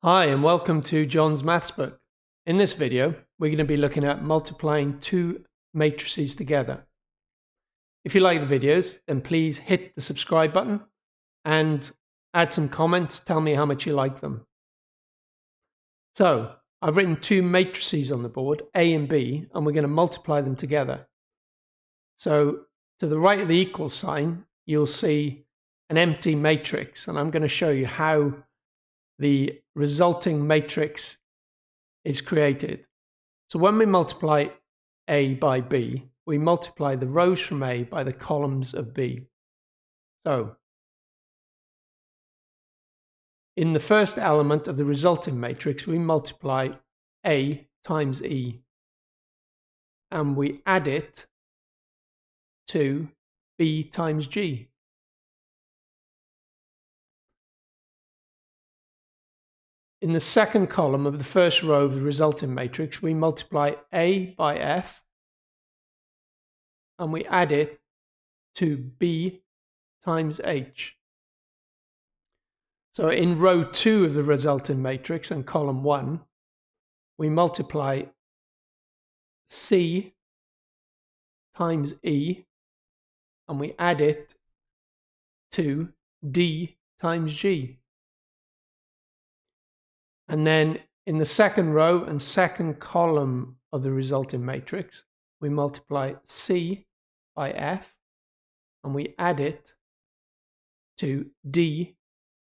Hi and welcome to John's Maths book. In this video, we're going to be looking at multiplying two matrices together. If you like the videos, then please hit the subscribe button and add some comments. Tell me how much you like them. So, I've written two matrices on the board, A and B, and we're going to multiply them together. So, to the right of the equal sign, you'll see an empty matrix, and I'm going to show you how the resulting matrix is created. So when we multiply A by B, we multiply the rows from A by the columns of B. So in the first element of the resulting matrix, we multiply A times E, and we add it to B times G. In the second column of the first row of the resulting matrix, we multiply A by F, and we add it to B times H. So in row 2 of the resulting matrix and column 1, we multiply C times E, and we add it to D times G. And then in the second row and second column of the resulting matrix, we multiply C by F, and we add it to D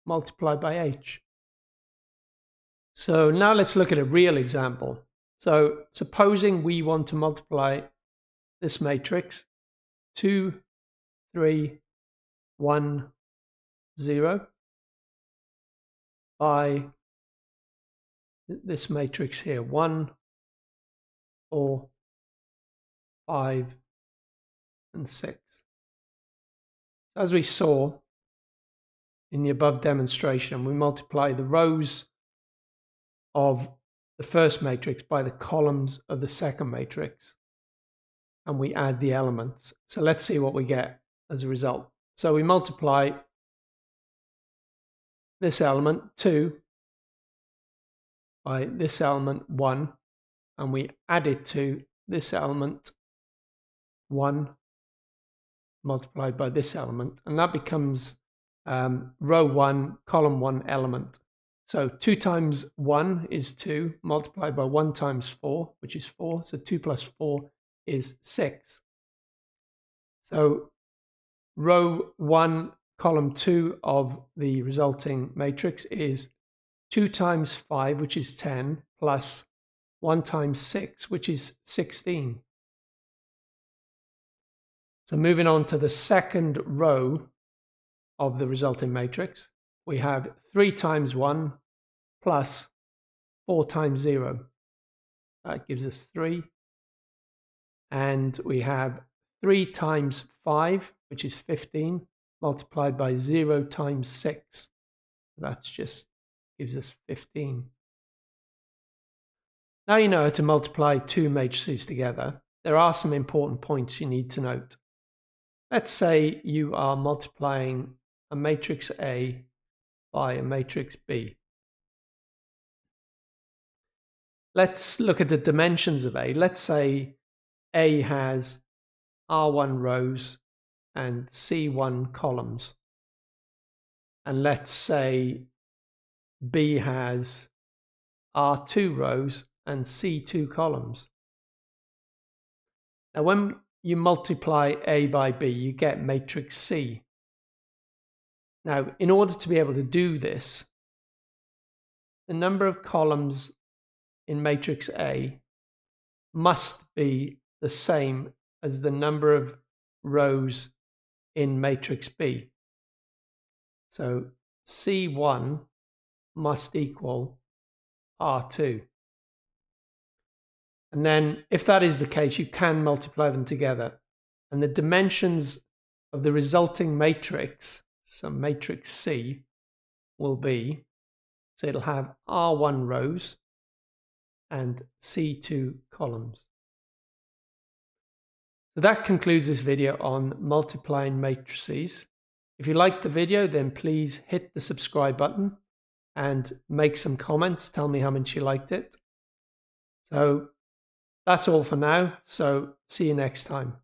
multiplied by H. So now let's look at a real example. So supposing we want to multiply this matrix 2, 3, 1, 0 by this matrix here, 1, 4, 5, and 6. As we saw in the above demonstration, we multiply the rows of the first matrix by the columns of the second matrix, and we add the elements. So let's see what we get as a result. So we multiply this element 2 by this element 1, and we add it to this element 1 multiplied by this element, and that becomes row 1, column 1 element. So 2 times 1 is 2, multiplied by 1 times 4, which is 4. So 2 plus 4 is 6. So row 1, column 2 of the resulting matrix is 2 times 5, which is 10, plus 1 times 6, which is 16. So moving on to the second row of the resulting matrix, we have 3 times 1 plus 4 times 0. That gives us 3. And we have 3 times 5, which is 15, multiplied by 0 times 6. That just gives us 15. Now you know how to multiply two matrices together. There are some important points you need to note. Let's say you are multiplying a matrix A by a matrix B. Let's look at the dimensions of A. Let's say A has R1 rows and C1 columns. And let's say B has R2 rows and C2 columns. Now when you multiply A by B, you get matrix C. Now, in order to be able to do this, the number of columns in matrix A must be the same as the number of rows in matrix B. So C1 must equal R2. And then if that is the case, you can multiply them together. And the dimensions of the resulting matrix, so matrix C, will be, so it'll have R1 rows and C2 columns. So that concludes this video on multiplying matrices. If you liked the video, then please hit the subscribe button and make some comments. Tell me how much you liked it. So that's all for now. So see you next time.